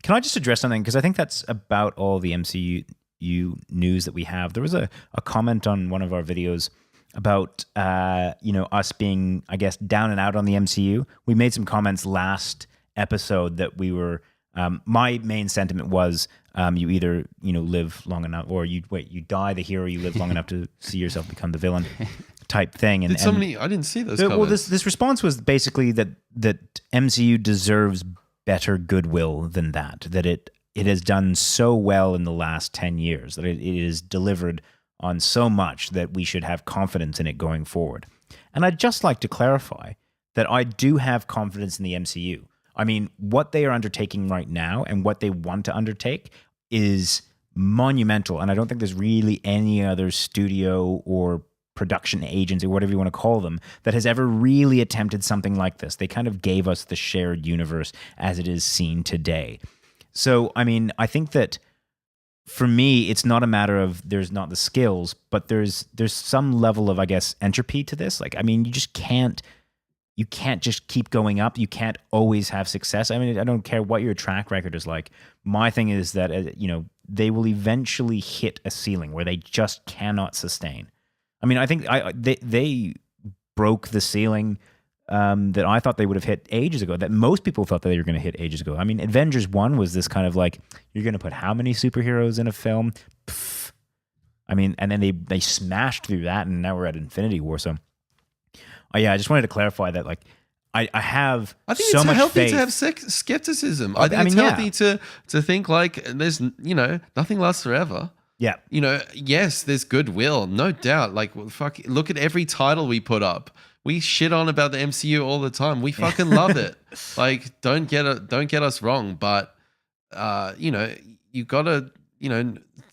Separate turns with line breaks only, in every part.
Can I just address something? Because I think that's about all the MCU news that we have. There was a comment on one of our videos about us being, I guess, down and out on the MCU. We made some comments last episode that we were. My main sentiment was you either live long enough, or you die the hero. You live long enough to see yourself become the villain, type thing. And
I didn't see those comments.
Well, this response was basically that MCU deserves better goodwill than that. That it has done so well in the last 10 years, that it is delivered on so much that we should have confidence in it going forward. And I'd just like to clarify that I do have confidence in the MCU. I mean, what they are undertaking right now and what they want to undertake is monumental. And I don't think there's really any other studio or production agency, whatever you want to call them, that has ever really attempted something like this. They kind of gave us the shared universe as it is seen today. So, I mean, I think that for me, it's not a matter of there's not the skills, but there's some level of, I guess, entropy to this. Like, I mean, you can't just keep going up. You can't always have success. I mean, I don't care what your track record is like. My thing is that, they will eventually hit a ceiling where they just cannot sustain. I mean, I think they broke the ceiling that I thought they would have hit ages ago, that most people thought that they were going to hit ages ago. I mean, Avengers 1 was this kind of like, you're going to put how many superheroes in a film? Pfft. I mean, and then they smashed through that, and now we're at Infinity War. So, I just wanted to clarify that, like, I think so
it's
much
healthy
faith.
to have skepticism. I think it's healthy to think like there's, nothing lasts forever.
Yeah.
Yes, there's goodwill, no doubt. Like, fuck, look at every title we put up. We shit on about the MCU all the time. We fucking love it. Like, don't get us wrong, but you gotta,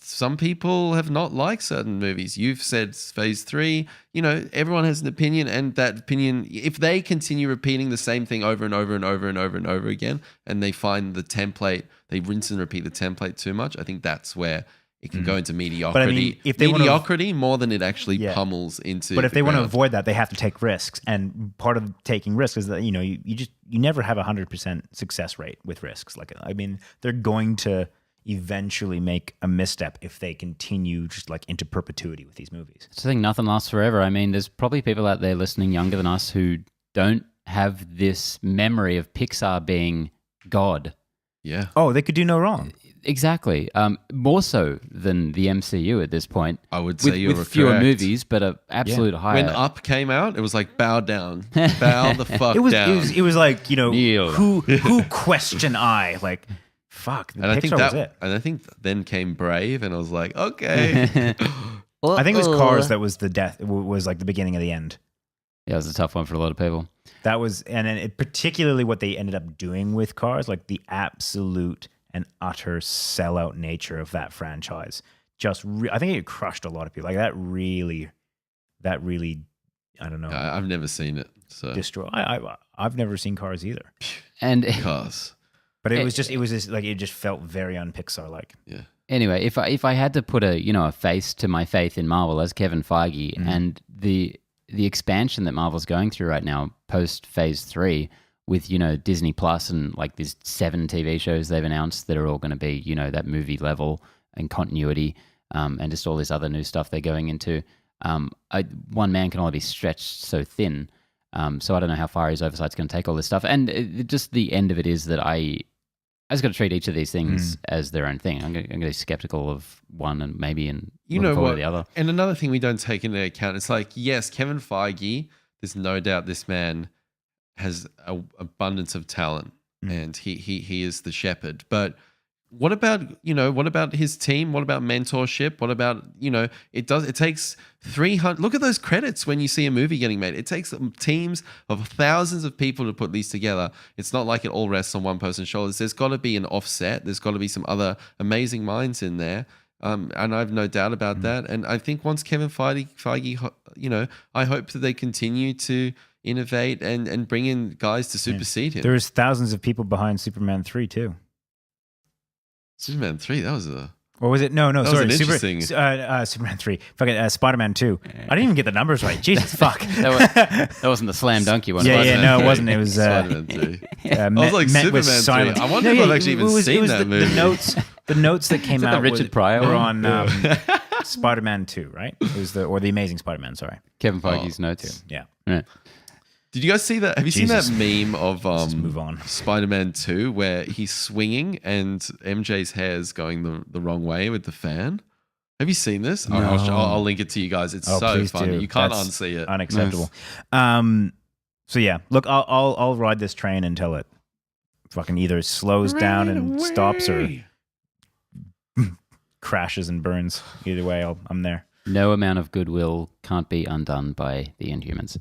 some people have not liked certain movies. You've said Phase 3. Everyone has an opinion, and that opinion, if they continue repeating the same thing over and over and over and over and over again, and they find the template, they rinse and repeat the template too much, I think that's where it can go into mediocrity. But I mean, if they mediocrity more than it actually pummels into.
But if they want to avoid that, they have to take risks, and part of taking risks is that you never have 100% success rate with risks. Like, I mean, they're going to eventually make a misstep if they continue just like into perpetuity with these movies.
So I think nothing lasts forever. I mean, there's probably people out there listening younger than us who don't have this memory of Pixar being God.
Yeah.
Oh, they could do no wrong.
Exactly. More so than the MCU at this point.
I would say you're
with fewer movies, but an absolute higher.
When Up came out, it was like bow down, bow the fuck down.
It was like who question I like. Fuck,
and I think
was it.
And I think then came Brave, and I was like, okay.
I think it was Cars that was the death. It was like the beginning of the end.
Yeah, it was a tough one for a lot of people.
That was, and then particularly what they ended up doing with Cars, like the absolute and utter sellout nature of that franchise. I think it crushed a lot of people. Like that really, I don't know.
I've never seen it. So
destroy. I've never seen Cars either.
And
Cars.
But it was just like it just felt very un-Pixar like.
Yeah.
Anyway, if I had to put a face to my faith in Marvel as Kevin Feige, and the expansion that Marvel's going through right now post Phase 3 with Disney Plus and like these 7 TV shows they've announced that are all going to be that movie level and continuity, and just all this other new stuff they're going into. One man can only be stretched so thin. So I don't know how far his oversight's going to take all this stuff. And just the end of it is that I just got to treat each of these things as their own thing. I'm going to be skeptical of one and maybe looking forward to the other.
And another thing we don't take into account, it's like, yes, Kevin Feige, there's no doubt this man has an abundance of talent and he is the shepherd. But what about his team? What about mentorship? What about, it takes 300, look at those credits when you see a movie getting made. It takes teams of thousands of people to put these together. It's not like it all rests on one person's shoulders. There's got to be an offset. There's got to be some other amazing minds in there. And I have no doubt about that. And I think once Kevin Feige, I hope that they continue to innovate and bring in guys to supersede him.
There's thousands of people behind Superman 3 too.
Superman 3, that was
Or was it? No,
was
sorry.
an interesting-
Superman 3. Fucking Spider-Man 2. I didn't even get the numbers right. Jesus, fuck.
That wasn't the slam dunky one.
Yeah,
was
yeah,
it?
no, it wasn't. It was
Spider-Man 2.
I
was like, Superman 3. I wonder if I've actually even seen that movie.
The notes that came
Is that
out
the Richard Pryor
were
one?
on Spider-Man 2, right? It was the Amazing Spider-Man. Sorry.
Kevin Feige's notes.
Yeah.
Right.
Did you guys see that? Have you
Jesus.
seen that meme of
Let's move on.
Spider-Man 2 where he's swinging and MJ's hair's going the wrong way with the fan? Have you seen this?
No.
I'll link it to you guys. It's so
please
funny.
do.
You can't
That's
unsee it.
Unacceptable. So yeah, look, I'll ride this train until it fucking either slows down and stops or crashes and burns. Either way, I'm there.
No amount of goodwill can't be undone by the Inhumans.